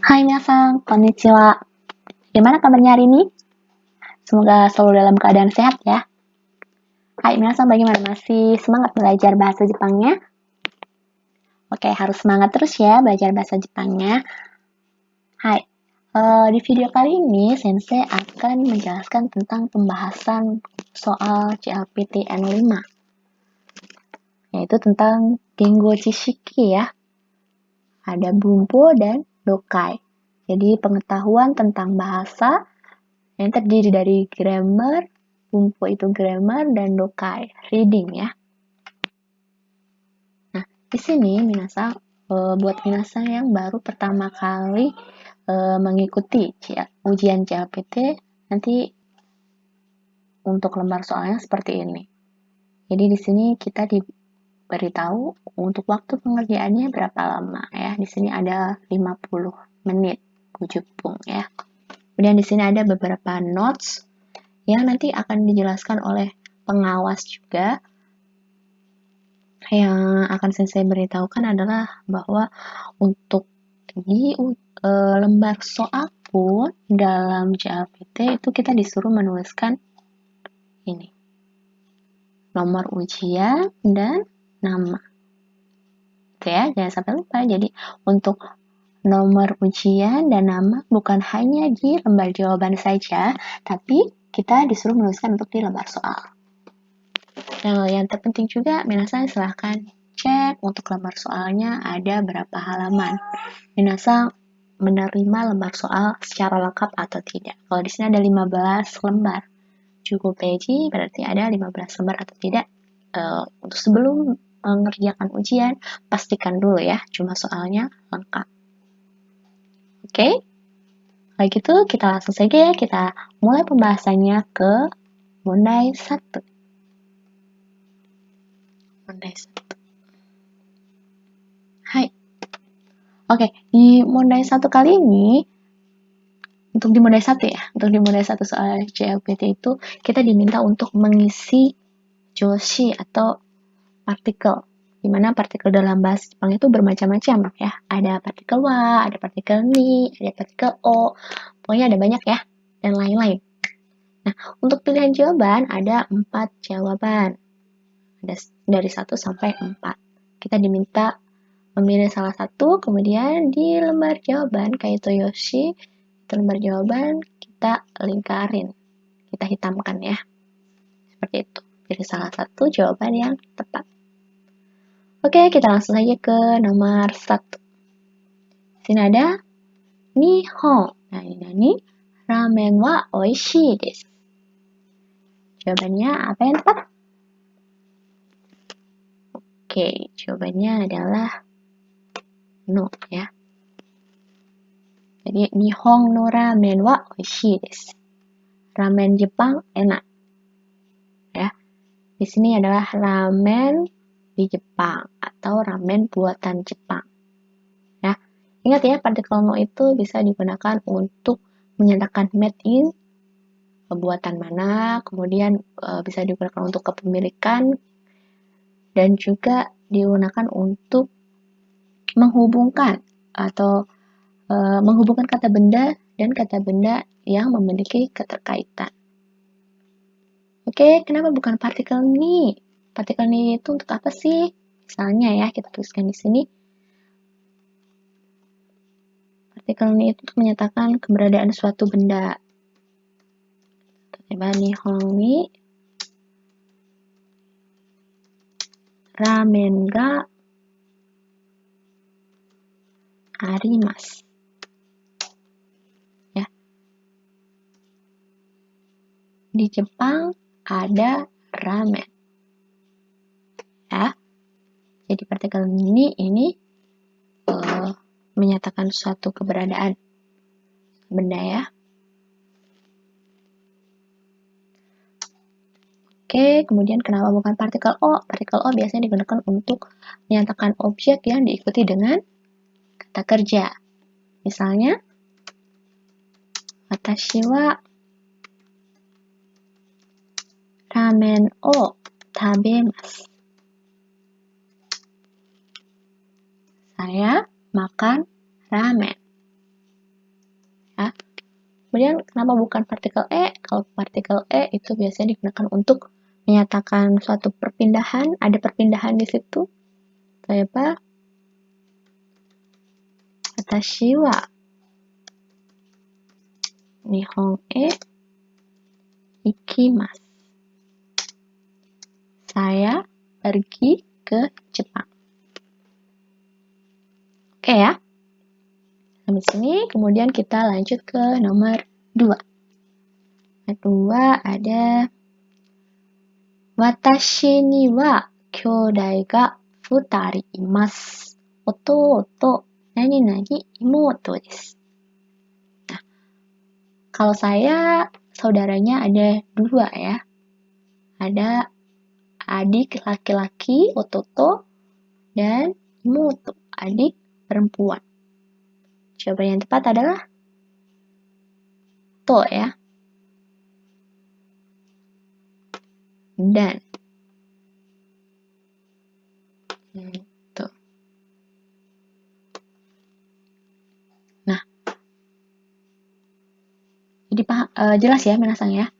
Hai minasan, konnichiwa. Gimana kabarnya hari ini? Semoga selalu dalam keadaan sehat ya. Hai minasan, bagaimana? Masih semangat belajar bahasa Jepangnya? Oke, harus semangat terus ya belajar bahasa Jepangnya. Hai, di video kali ini Sensei akan menjelaskan tentang pembahasan soal JLPT N5, yaitu tentang Gengo Chishiki ya. Ada Bunpo dan Dokai. Jadi pengetahuan tentang bahasa yang terdiri dari grammar, Bunpo itu grammar, dan Dokai, reading ya. Nah, di sini minasan, buat minasan yang baru pertama kali mengikuti ujian JLPT, nanti untuk lembar soalnya seperti ini. Jadi di sini kita diberitahu untuk waktu pengerjaannya berapa lama ya. Di sini ada 50 menit Bujupung ya. Kemudian di sini ada beberapa notes yang nanti akan dijelaskan oleh pengawas juga. Yang akan saya beritahukan adalah bahwa untuk di lembar soal pun dalam JLPT itu kita disuruh menuliskan ini, nomor ujian dan nama. Oke ya, jangan sampai lupa. Jadi untuk nomor ujian dan nama bukan hanya di lembar jawaban saja, tapi kita disuruh menuliskan untuk di lembar soal. Nah, yang terpenting juga, minasan silahkan cek untuk lembar soalnya ada berapa halaman. Minasan menerima lembar soal secara lengkap atau tidak. Kalau di sini ada 15 lembar, cukup peji berarti ada 15 lembar atau tidak. Untuk sebelum mengerjakan ujian, pastikan dulu ya, cuma soalnya lengkap. Oke? Kalau gitu, kita langsung saja ya, kita mulai pembahasannya ke Mondai 1. Mondai 1. Hai. Oke, di Mondai 1 kali ini, untuk di Mondai 1 ya, untuk di Mondai 1 soal JLPT itu, kita diminta untuk mengisi joshi atau partikel, di mana partikel dalam bahasa Jepang itu bermacam-macam ya. Ada partikel wa, ada partikel ni, ada partikel o, pokoknya ada banyak ya, dan lain-lain. Nah, untuk pilihan jawaban ada 4 jawaban, ada dari 1 sampai 4. Kita diminta memilih salah satu, kemudian di lembar jawaban kaito yoshi, di lembar jawaban kita lingkarin, kita hitamkan ya, seperti itu. Jadi salah satu jawaban yang tepat. Oke, kita langsung saja ke nomor 1. Sini ada Nihon. Nah, ini ramen wa oishii desu. Jawabannya apa yang tepat? Oke, jawabannya adalah no ya. Jadi Nihon no ramen wa oishii desu. Ramen Jepang enak. Ya. Di sini adalah ramen di Jepang atau ramen buatan Jepang. Ya. Ingat ya, partikel no itu bisa digunakan untuk menyatakan made in buatan mana, kemudian bisa digunakan untuk kepemilikan, dan juga digunakan untuk menghubungkan atau menghubungkan kata benda dan kata benda yang memiliki keterkaitan. Oke, kenapa bukan partikel ni? Partikel ni itu untuk apa sih? Misalnya ya, kita tuliskan di sini. Partikel ni itu untuk menyatakan keberadaan suatu benda. Coba Nihon ni ramen ga arimasu. Ya. Di Jepang ada ramen. Ya. Jadi partikel ini menyatakan suatu keberadaan benda ya. Oke, kemudian kenapa bukan partikel O? Partikel O biasanya digunakan untuk menyatakan objek yang diikuti dengan kata kerja. Misalnya, watashi wa ramen o tabemasu. Saya makan ramen. Kemudian kenapa bukan partikel E? Kalau partikel E itu biasanya digunakan untuk menyatakan suatu perpindahan, ada perpindahan di situ. Toeba, watashi wa Nihon e ikimasu. Saya pergi ke Jepang. Oke ya. Habis ini kemudian kita lanjut ke nomor 2. Kedua ada watashi ni wa kyōdai ga futari imasu. Ototo nani nani imoto desu. Nah, kalau saya saudaranya ada 2 ya. Ada adik laki-laki, ototo, dan imoto, adik perempuan. Jawaban yang tepat adalah to ya. Dan tuh. Nah, jadi jelas ya menasang ya.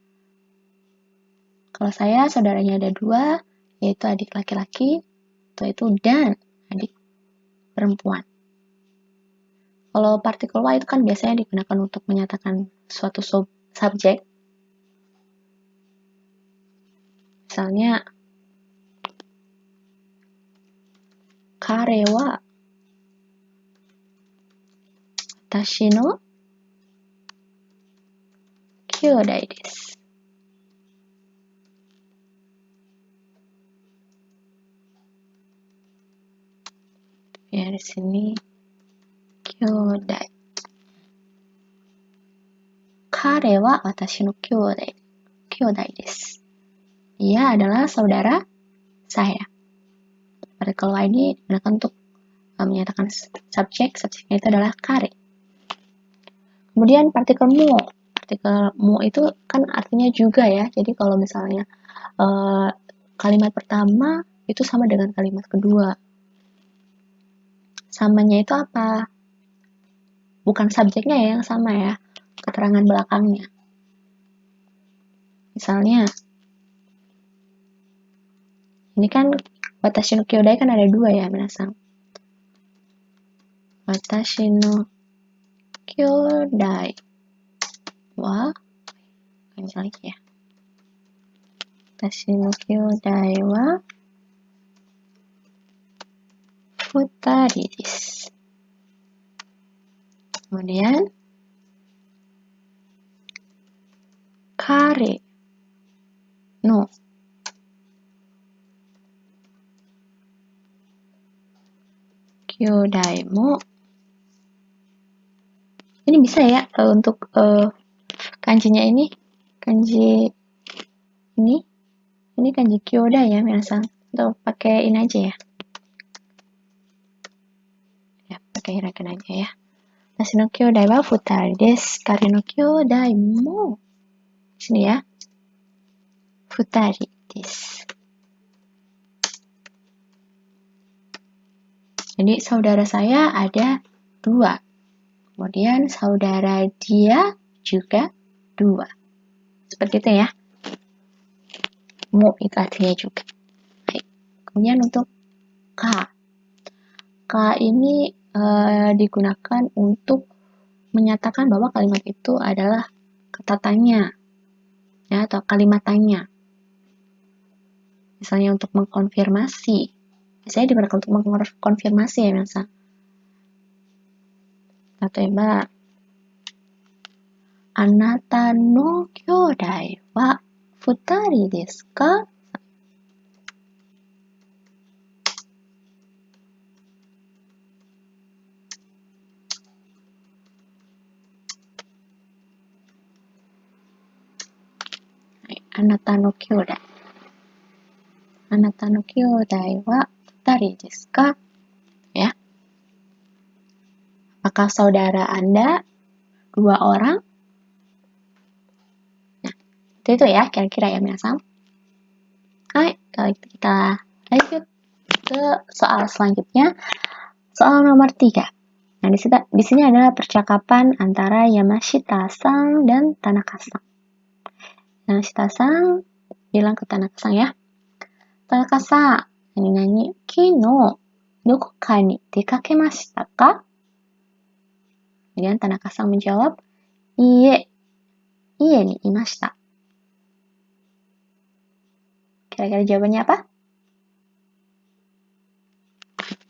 Kalau saya saudaranya ada 2, yaitu adik laki-laki, itu dan adik perempuan. Kalau partikel wa itu kan biasanya digunakan untuk menyatakan suatu subjek. Misalnya, kare wa watashi no kyōdai desu. Ya, di sini kyōdai. Kare wa watashi no kyōdai desu. Dia adalah saudara saya. Partikel wa ini digunakan untuk menyatakan subjeknya itu adalah kare. Kemudian partikel mo. Partikel mo itu kan artinya juga ya. Jadi kalau misalnya kalimat pertama itu sama dengan kalimat kedua. Samanya itu apa? Bukan subjeknya ya yang sama ya, keterangan belakangnya. Misalnya, ini kan watashi no kyōdai kan ada 2 ya, minasang. Watashi no kyōdai wa, lanjut lagi ya. Watashi no kyōdai wa futari desu. Kemudian, kare no kyōdai mo. Ini bisa ya untuk kanjinya ini. Kanji ini kanji kyōdai ya, minasang. Atau pakai ini aja ya. Ya, pakai hiragana aja ya. Watashi no kyōdai wa futari desu. Kare no kyōdai mo. Sini ya. Futari desu. Jadi saudara saya ada 2. Kemudian saudara dia juga 2. Seperti itu ya. Mo itu artinya juga. Baik. Kemudian untuk ka. Ka ini digunakan untuk menyatakan bahwa kalimat itu adalah kata tanya ya, atau kalimat tanya. Misalnya untuk mengkonfirmasi. Biasanya digunakan untuk mengkonfirmasi ya, misal.例えば、あなたの兄弟は2人ですか? Anata no kyōdai. Anata no kyōdai wa 2人ですか? Ya. Apakah saudara Anda 2 orang? Nah, itu ya kira-kira ya minasang. Hai, kita lanjut ke soal selanjutnya. Soal nomor 3. Nah, di sini adalah percakapan antara Yamashita-san dan Tanaka-san. Yamashita-san bilang ke Tanaka-san ya. Tanaka-san, nani, kino, doko ka ni dekakemashita ka? Kemudian Tanaka-san menjawab, iie, iie ni imashita. Kira-kira jawabannya apa?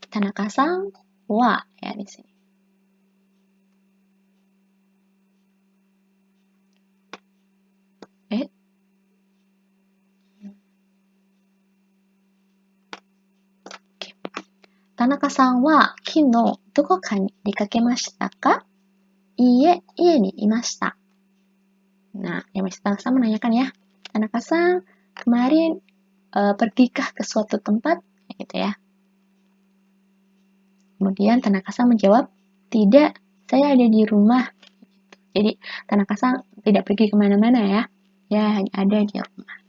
Tanaka-san wa ya di sini. Tanaka-san wa kino doko ka ni dekakemashita ka? Iie, iie ni imashita. Nah, Yamashita-san menanyakan ya, Tanaka-san kemarin pergikah ke suatu tempat? Gitu ya. Kemudian Tanaka-san menjawab, tidak, saya ada di rumah. Jadi Tanaka-san tidak pergi kemana-mana ya, ya hanya ada di rumah.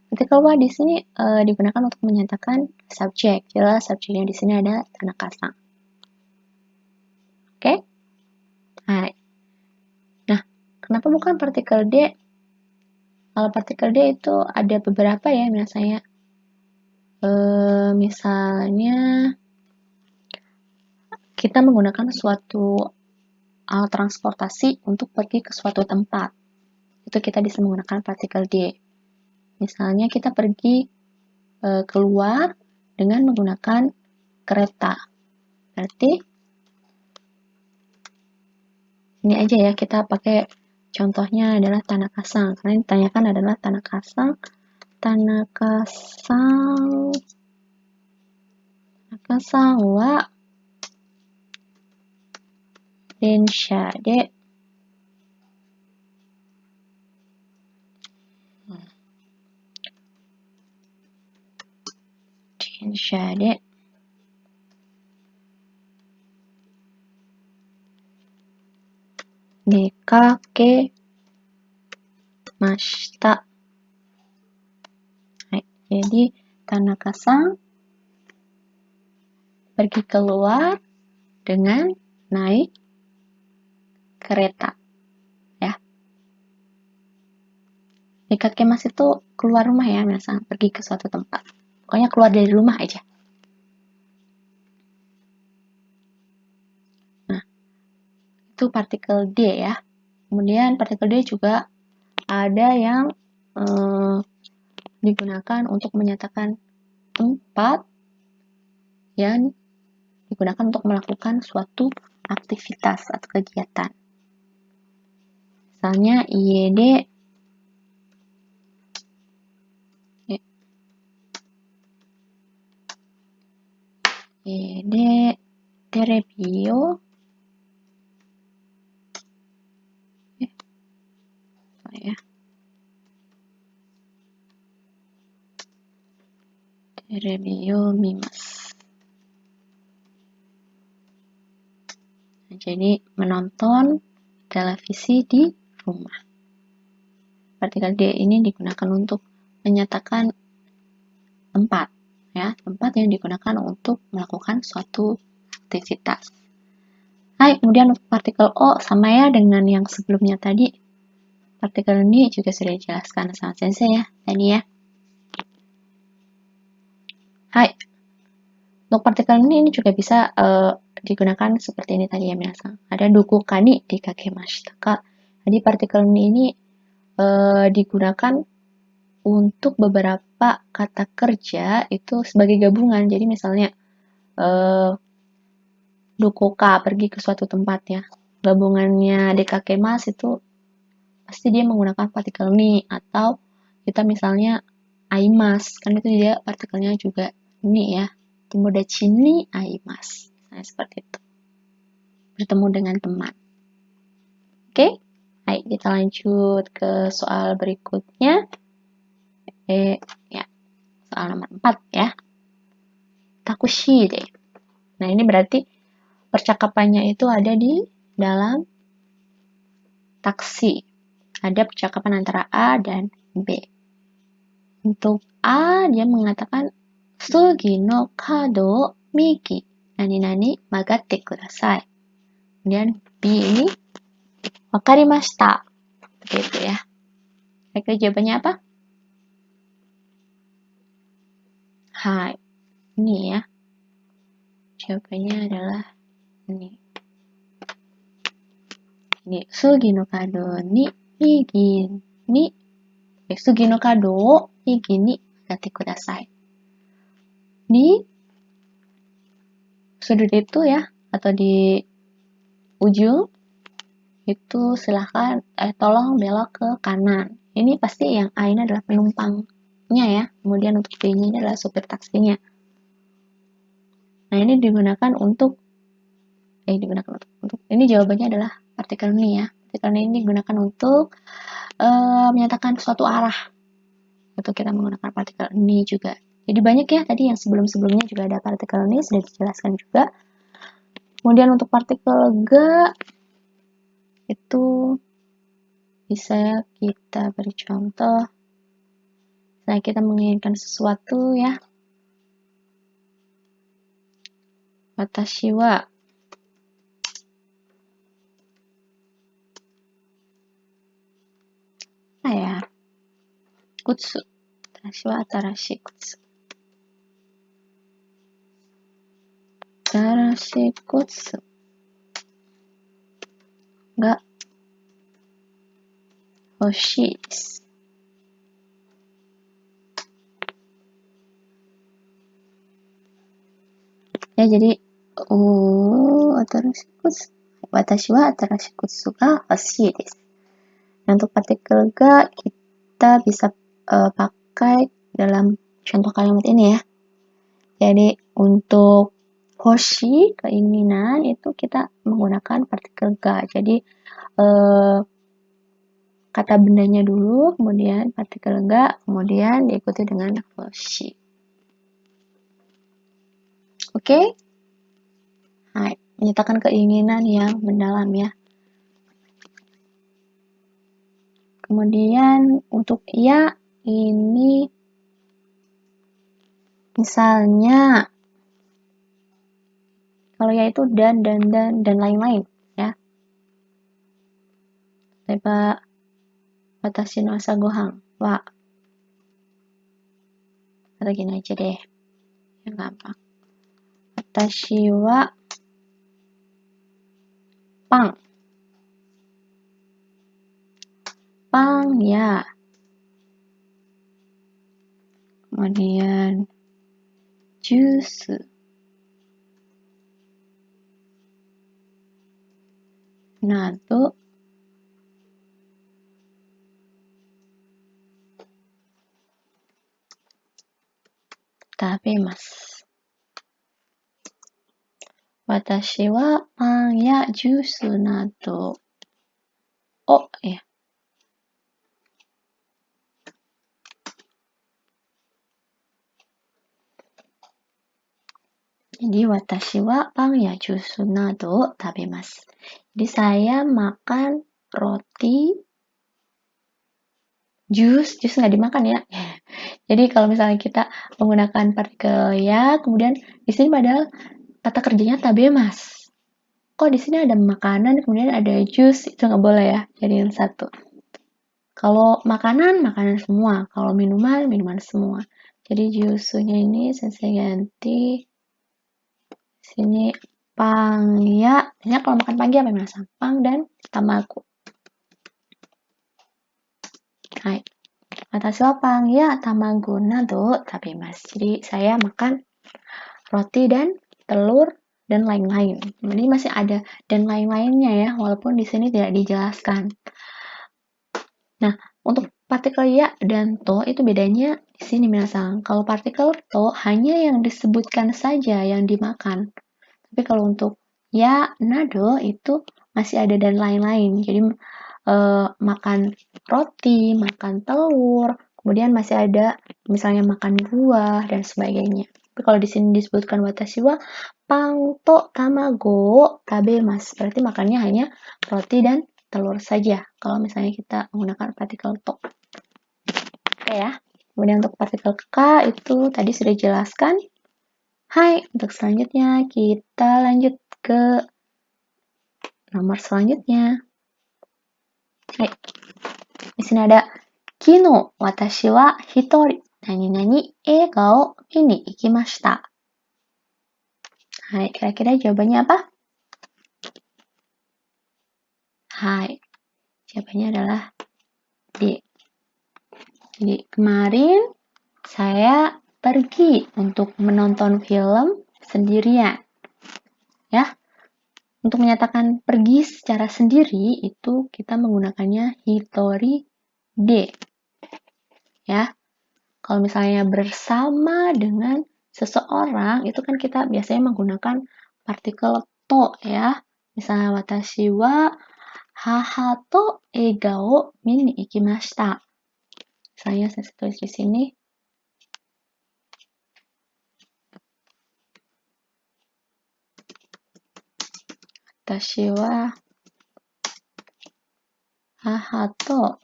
Ketika wa di sini digunakan untuk menyatakan subjek. Jelas subjeknya di sini ada Tanaka-san. Oke? Hai. Nah, kenapa bukan partikel D? Kalau partikel D itu ada beberapa ya biasanya. Misalnya kita menggunakan suatu alat transportasi untuk pergi ke suatu tempat. Itu kita bisa menggunakan partikel D. Misalnya kita pergi keluar dengan menggunakan kereta. Berarti ini aja ya, kita pakai contohnya adalah Tanaka-san. Karena yang ditanyakan adalah Tanaka-san. Tanaka-san wa densha de dekakemashita. Jadi Tanaka-san pergi keluar dengan naik kereta. Ya. Dekakemasu itu keluar rumah ya, misalnya pergi ke suatu tempat. Pokoknya keluar dari rumah aja. Nah, itu partikel D ya. Kemudian partikel D juga ada yang digunakan untuk menyatakan tempat yang digunakan untuk melakukan suatu aktivitas atau kegiatan. Misalnya IED terebiをmimasu. Nah, jadi menonton televisi di rumah. Partikel D ini digunakan untuk menyatakan tempat, ya, tempat yang digunakan untuk melakukan suatu aktivitas. Hai, kemudian partikel O sama ya dengan yang sebelumnya tadi. Partikel ini juga sudah dijelaskan sama sensei ya, tadi ya. Hai, untuk partikel ini juga bisa digunakan seperti ini tadi ya minasan. Ada doku kani dikakemashita ka. Jadi partikel ini digunakan untuk beberapa kata kerja itu sebagai gabungan. Jadi misalnya dokoka pergi ke suatu tempat ya. Gabungannya dekakemas itu pasti dia menggunakan partikel ni, atau kita misalnya aimas, kan itu dia partikelnya juga ni ya. Tomodachi ni aimas. Nah, seperti itu. Bertemu dengan teman. Oke? Baik, kita lanjut ke soal berikutnya. Ya. Soal nomor 4 ya. Takushide. Nah, ini berarti percakapannya itu ada di dalam taksi. Ada percakapan antara A dan B. Untuk A, dia mengatakan Sugi no kado migi nani-nani magatte kudasai. Kemudian B ini wakarimashita. Begitu ya. Kira-kira jawabannya apa? Hai. Ini ya. Jawabannya adalah ini. Ini sugi no kado ni migi ni sugi no kado o migi ni gatte kudasai. Di sudut itu ya, atau di ujung itu silahkan tolong belok ke kanan. Ini pasti yang A ini adalah penumpangnya ya. Kemudian untuk B ini adalah supir taksinya. Nah, ini digunakan untuk ini jawabannya adalah partikel ni ya. Partikel ni ini digunakan untuk menyatakan suatu arah. Itu kita menggunakan partikel ni juga. Jadi banyak ya tadi yang sebelum-sebelumnya juga ada partikel ni sudah dijelaskan juga. Kemudian untuk partikel ga itu bisa kita beri contoh. Nah, kita menginginkan sesuatu ya. Watashi wa kutsu. Watashi wa atarashi kutsu. Atarashi kutsu ga hoshii desu. Ya, jadi atarashi kutsu. Watashi wa atarashi kutsu ga hoshii desu. Nah, untuk partikel ga kita bisa pakai dalam contoh kalimat ini ya. Jadi untuk hoshi, keinginan, itu kita menggunakan partikel ga. Jadi kata bendanya dulu, kemudian partikel ga, kemudian diikuti dengan hoshi. Oke? Hai, menyatakan keinginan yang mendalam ya. Kemudian untuk ya, ini misalnya kalau ya itu dan lain-lain ya. Coba watashi no asa gohan wa. Atau gini aja deh. Yang gampang. Watashi wa pang. Pang ya. Kemudian jus. Nado. Tabemasu. Watashi wa pang ya jus nado. Oh ya. Jadi watashi wa pang ya jus nado tabemasu. Jadi saya makan roti, jus nggak dimakan ya. Jadi kalau misalnya kita menggunakan partikel ya, kemudian di sini padahal kata kerjanya tabemasu. Kok di sini ada makanan, kemudian ada jus, itu nggak boleh ya, jadiin satu. Kalau makanan semua, kalau minuman semua. Jadi jusunya ini saya ganti sini pang ya. Banyak kalau makan pagi apa yang pang dan tamago. Hai. Watashi wa pang ya tamago nado tabemasu. Jadi saya makan roti dan telur dan lain-lain. Jadi masih ada dan lain-lainnya ya, walaupun di sini tidak dijelaskan. Nah, untuk partikel ya dan to itu bedanya di sini minasang. Kalau partikel to hanya yang disebutkan saja yang dimakan. Tapi kalau untuk ya nado itu masih ada dan lain-lain. Jadi makan roti, makan telur, kemudian masih ada misalnya makan buah dan sebagainya. Tapi kalau di sini disebutkan watashi wa pang to tamago tabemasu, berarti makannya hanya roti dan telur saja. Kalau misalnya kita menggunakan partikel to. Oke ya. Kemudian untuk partikel k itu tadi sudah dijelaskan. Hai, untuk selanjutnya kita lanjut ke nomor selanjutnya. Hai. Di sini ada Kino watashi wa hitori nani-nani eiga o mini ikimashita. Hai, kira-kira jawabannya apa? Hai, jawabannya adalah D. Jadi kemarin saya pergi untuk menonton film sendirian. Ya, untuk menyatakan pergi secara sendiri itu kita menggunakannya hitori de. Ya, kalau misalnya bersama dengan seseorang itu kan kita biasanya menggunakan partikel to ya. Misalnya watashi wa haha to eiga o mini ikimashita. Misalnya saya tulis di sini. Watashi wa haha to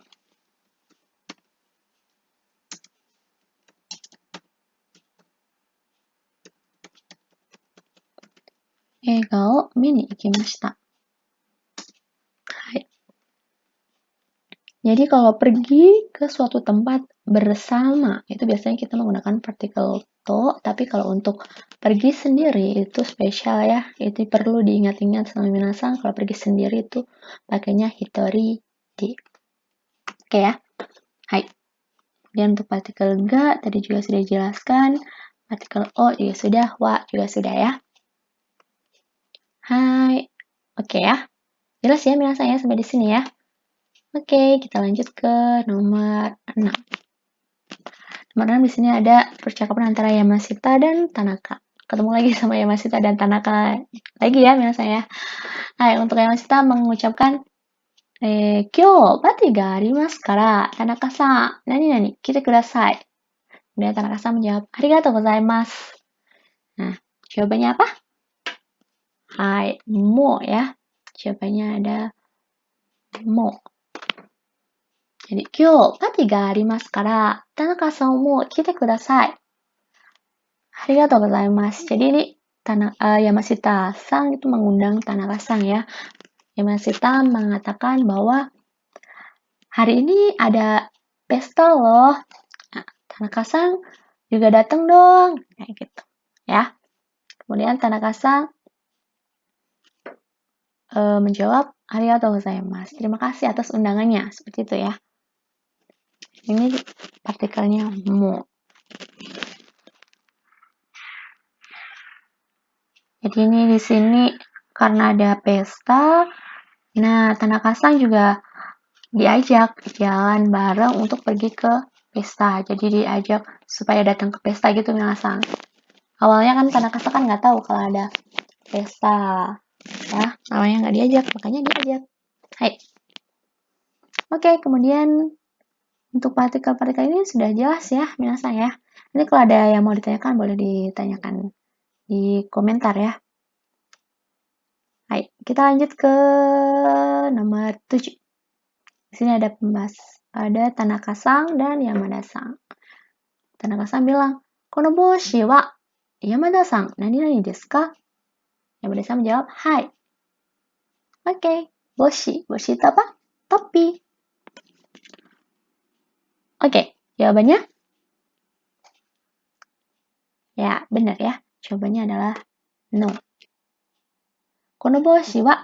eiga o mini ikimashita. Hai. Jadi kalau pergi ke suatu tempat bersama itu biasanya kita menggunakan partikel to, tapi kalau untuk pergi sendiri itu spesial ya. Itu perlu diingat-ingat sama minasan kalau pergi sendiri itu pakainya hitori de. Oke ya. Hai. Kemudian untuk partikel ga tadi juga sudah dijelaskan. Partikel o juga sudah, wa juga sudah ya. Hai. Oke ya. Jelas ya minasan ya sampai di sini ya. Oke, kita lanjut ke nomor 6. Nomor 6 di sini ada percakapan antara Yamashita dan Tanaka. Ketemu lagi sama Yamashita dan Tanaka lagi ya minasan ya. Hai, untuk Yamashita mengucapkan Kyo bati ga arimasu kara Tanaka-san nani-nani kite kudasai. Kemudian Tanaka-san menjawab arigatou gozaimasu. Nah, jawabannya apa? Hai, mo ya. Jawabannya ada mo. Jadi, Kyo bati ga arimasu kara Tanaka-san mo kite kudasai. Arigatou gozaimasu. Jadi ini Yamashita-san itu mengundang Tanaka-san ya. Yamashita mengatakan bahwa hari ini ada pesta loh. Nah, Tanaka-san juga datang dong. Kayak gitu. Ya. Kemudian Tanaka-san menjawab arigatou gozaimasu. Terima kasih atas undangannya. Seperti itu ya. Ini partikelnya mo. Jadi ini di sini karena ada pesta. Nah, Tanaka-san juga diajak jalan bareng untuk pergi ke pesta. Jadi diajak supaya datang ke pesta gitu minasan. Awalnya kan Tanaka-san kan nggak tahu kalau ada pesta. Ya, awalnya nggak diajak, makanya diajak. Hai. Oke, kemudian untuk partikel-partikel ini sudah jelas ya minasan ya. Ini kalau ada yang mau ditanyakan boleh ditanyakan di komentar ya. Hai, kita lanjut ke nomor 7. Di sini ada ada Tanaka-san dan Yamada-san. Tanaka-san bilang, "Kono boshi wa Yamada-san nani-nani desu ka?" Yamada-san menjawab, "Hai." Oke, boshi. Boshi itu apa? Topi. Oke, jawabannya? Ya, benar ya. Jawabannya adalah no. Kono boshi wa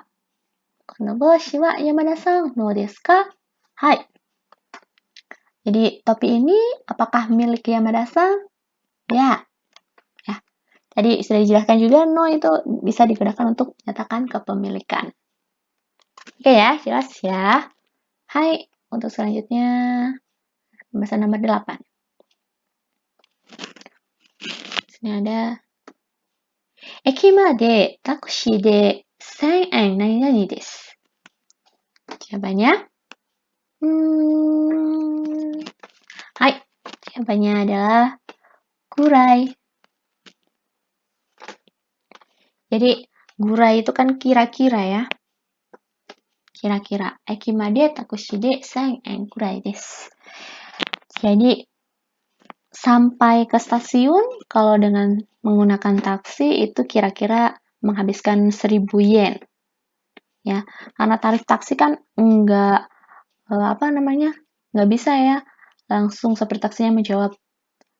Yamada-san no desu ka? Hai. Jadi, topi ini apakah milik Yamada-san? Ya. Ya. Tadi sudah dijelaskan juga no itu bisa digunakan untuk menyatakan kepemilikan. Oke ya, jelas ya. Hai, untuk selanjutnya pembahasan nomor 8. Di sini ada Eki made taksi de 1000 yen nani-nani desu. Jawabannya? Hai, jawabannya adalah gurai. Jadi, gurai itu kan kira-kira ya. Kira-kira. Eki made taksi de 1000 yen gurai desu. Jadi, sampai ke stasiun, kalau dengan menggunakan taksi itu kira-kira menghabiskan 1000 yen. ya. Karena tarif taksi kan nggak bisa ya langsung supir taksinya menjawab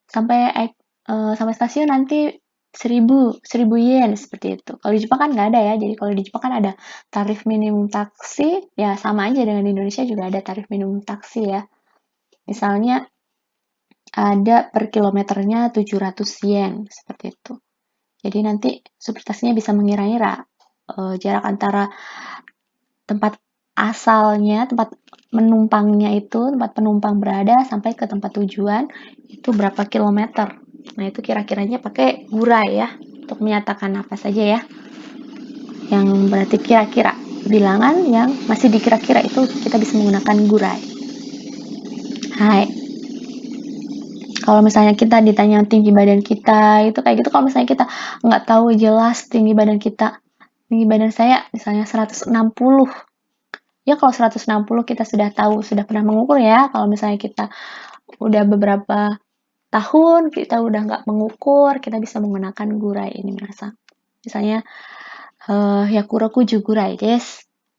sampai sampai stasiun nanti 1000 yen seperti itu. Kalau di Jepang kan nggak ada ya. Jadi kalau di Jepang kan ada tarif minimum taksi, ya sama aja dengan di Indonesia juga ada tarif minimum taksi ya. Misalnya ada per kilometernya 700 yen seperti itu. Jadi nanti supir taksinya bisa mengira-ngira jarak antara tempat asalnya, tempat menumpangnya itu, tempat penumpang berada sampai ke tempat tujuan itu berapa kilometer. Nah, itu kira-kiranya pakai gurai ya, untuk menyatakan apa saja ya. Yang berarti kira-kira, bilangan yang masih dikira-kira itu kita bisa menggunakan gurai. Hai. Kalau misalnya kita ditanya tinggi badan kita, itu kayak gitu kalau misalnya kita nggak tahu jelas tinggi badan kita. Tinggi badan saya misalnya 160. Ya kalau 160 kita sudah tahu, sudah pernah mengukur ya. Kalau misalnya kita udah beberapa tahun, kita udah nggak mengukur, kita bisa menggunakan gurai ini merasa. Misalnya, Yakuraku gurai des.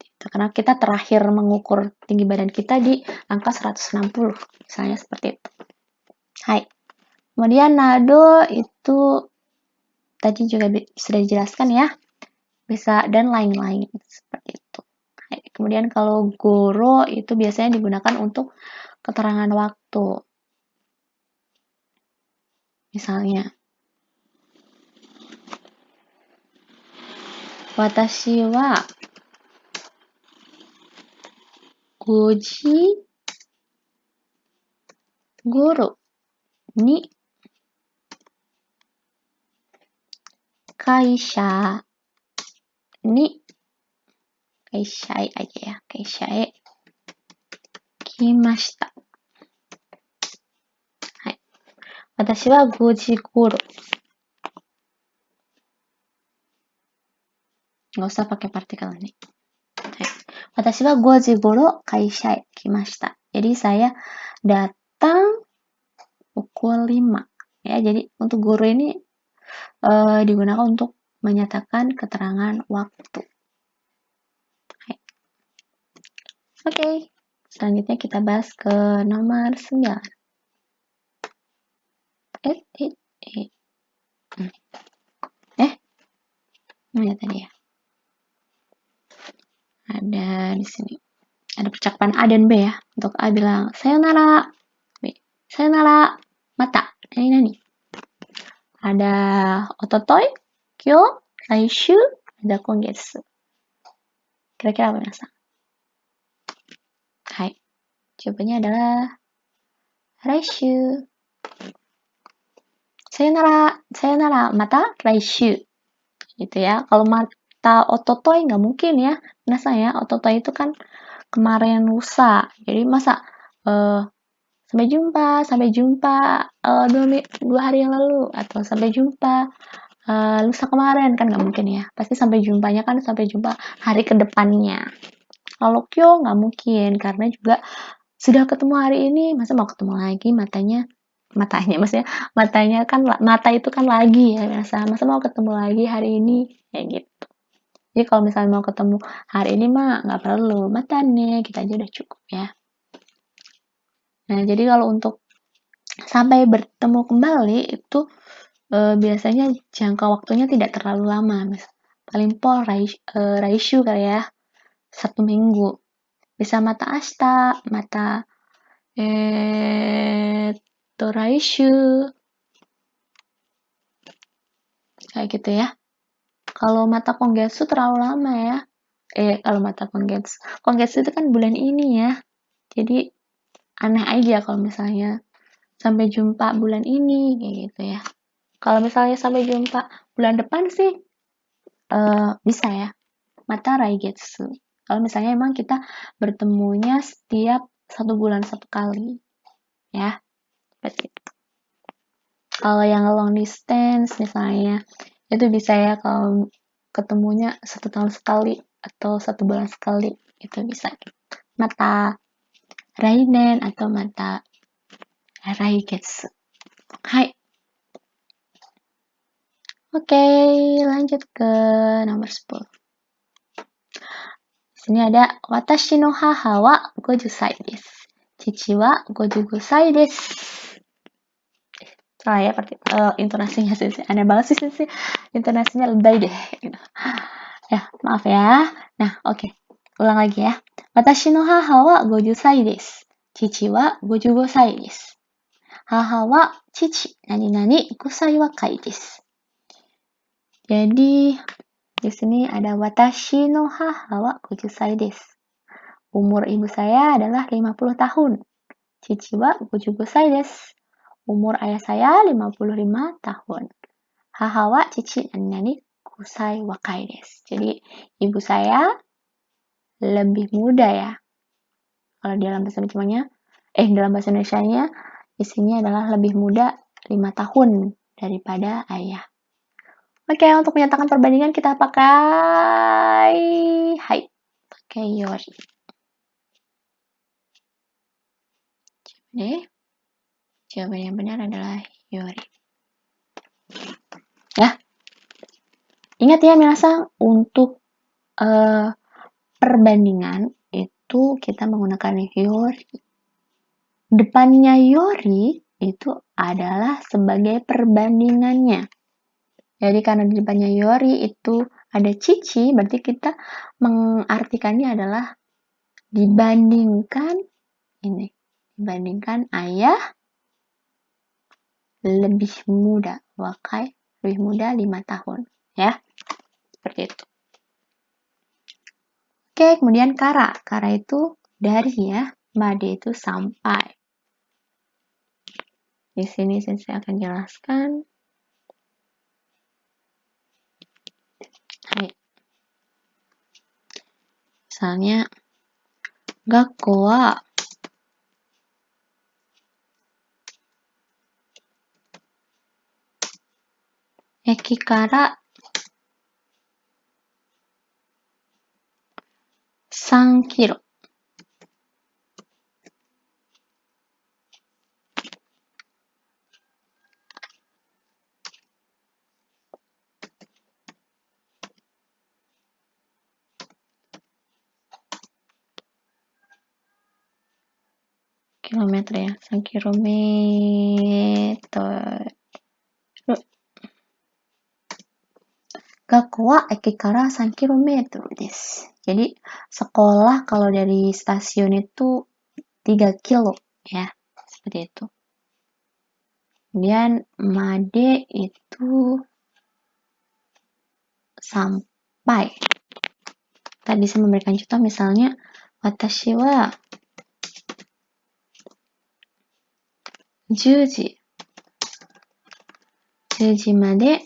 Gitu. Karena kita terakhir mengukur tinggi badan kita di angka 160. Misalnya seperti itu. Hai. Kemudian nado itu tadi juga sudah dijelaskan ya. Bisa dan lain-lain seperti itu. Kemudian kalau goro itu biasanya digunakan untuk keterangan waktu. Misalnya, watashi wa 5時頃に会社に会社へ来ました。はい。私は5時頃。Nggak usah pakai partikel nih. Hai. Watashi wa 5時頃会社へ来ました。Jadi saya datang pukul 5. Ya, jadi untuk guru ini digunakan untuk menyatakan keterangan waktu. Oke, selanjutnya kita bahas ke nomor 9. Mana tadi ya? Ada di sini. Ada percakapan A dan B ya. Untuk A bilang, sayonara. B, sayonara. Mata. Nani. Ada ototoi, kyo, laishu, ada kongetsu. Kira-kira apa yang sama? Hai. Jawabannya adalah laishu. Sayonara, mata laishu. Gitu ya. Kalau mata ototoi nggak mungkin ya. Nasa ya, ototoi itu kan kemarin lusa. Jadi masa sampai jumpa 2 hari yang lalu atau sampai jumpa lusa kemarin kan nggak mungkin ya. Pasti sampai jumpanya kan sampai jumpa hari kedepannya. Kalau kyo nggak mungkin karena juga sudah ketemu hari ini masa mau ketemu lagi matanya maksudnya matanya kan mata itu kan lagi ya masa mau ketemu lagi hari ini kayak gitu. Jadi kalau misalnya mau ketemu hari ini mah nggak perlu matanya kita aja udah cukup ya. Nah jadi kalau untuk sampai bertemu kembali itu biasanya jangka waktunya tidak terlalu lama, paling pol raishu kali ya, 1 minggu. Bisa mata asta, mata raishu, kayak gitu ya. Kalau mata konggetsu terlalu lama ya. Kalau mata konggetsu itu kan bulan ini ya. Jadi aneh aja kalau misalnya sampai jumpa bulan ini kayak gitu ya. Kalau misalnya sampai jumpa bulan depan sih bisa ya. Mata raigetsu. Kalau misalnya emang kita bertemunya setiap 1 bulan 1 kali. Ya. Seperti itu. Kalau yang long distance misalnya itu bisa ya kalau ketemunya 1 tahun sekali atau 1 bulan sekali itu bisa. Mata rainen atau mata raigetsu. Hai. Oke, lanjut ke nomor 10. Sini ada watashi no haha wa 50 歳です。Cici wa 55 歳です。Salah ya, intonasinya sih. Aneh banget sih. Intonasinya lebay deh. Gitu. Ya, maaf ya. Nah, oke. Ulang lagi ya. Watashi no haha wa 50 歳です。Cici wa 55 歳です。Haha wa cici nani nani 5 歳若いです。Jadi, di sini ada watashi no haha wa 50 歳です。Umur ibu saya adalah 50 tahun. Cici wa 55 歳です。Umur ayah saya 55 tahun. Haha wa cici nani 5 歳若いです。Jadi, ibu saya lebih muda ya. Kalau dalam bahasa Jepangnya, dalam bahasa Indonesianya, isinya adalah lebih muda 5 tahun daripada ayah. Oke, untuk menyatakan perbandingan kita pakai pakai yori. Jawaban yang benar adalah yori. Ya. Ingat ya minasan, untuk perbandingan itu kita menggunakan yori. Depannya yori itu adalah sebagai perbandingannya. Jadi karena di depannya yori itu ada cici, berarti kita mengartikannya adalah dibandingkan ayah lebih muda, wakai lebih muda 5 tahun, ya. Seperti itu. Oke, kemudian kara. Kara itu dari ya, made itu sampai. Di sini saya akan jelaskan. Misalnya, gakko wa eki kara 3 kilo. Kilometer ya, 3 kilometer. Gakko wa eki kara 3 kilometer desu. Jadi sekolah kalau dari stasiun itu 3 kilo ya, seperti itu. Kemudian made itu sampai. Kita bisa memberikan contoh misalnya watashi wa 10 時まで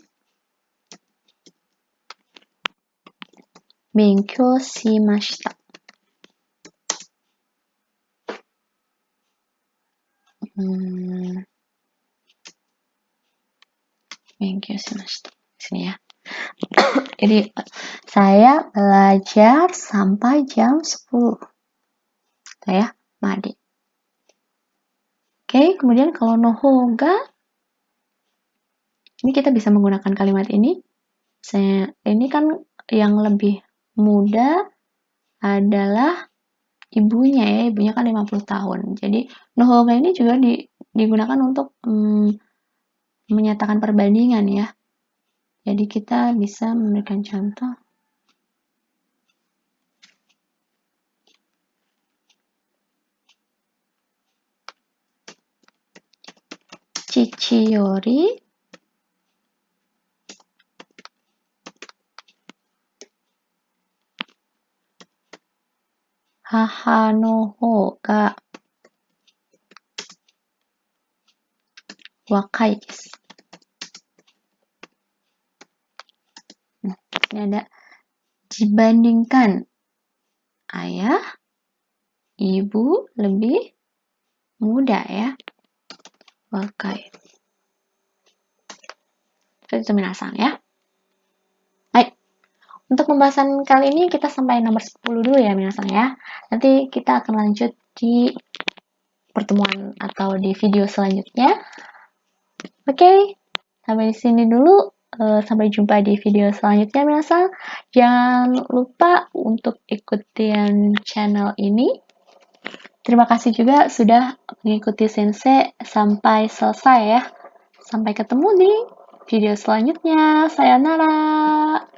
勉強しました。勉強しました。Sini ya. Jadi saya belajar sampai jam 10. Saya made. Oke, kemudian kalau nohoga, ini kita bisa menggunakan kalimat ini. Ini kan yang lebih muda adalah ibunya ya, ibunya kan 50 tahun. Jadi nohoga ini juga digunakan untuk menyatakan perbandingan ya. Jadi kita bisa memberikan contoh. Cici yori haha no hou ga wakai desu. Ini ada dibandingkan ayah, ibu lebih muda ya. Wakai. Itu minasan ya. Baik. Untuk pembahasan kali ini kita sampai nomor 10 dulu ya minasan ya. Nanti kita akan lanjut di pertemuan atau di video selanjutnya. Oke. Sampai di sini dulu Sampai jumpa di video selanjutnya, minasan. Jangan lupa untuk ikutin channel ini. Terima kasih juga sudah mengikuti Sensei sampai selesai ya. Sampai ketemu di video selanjutnya. Sayonara.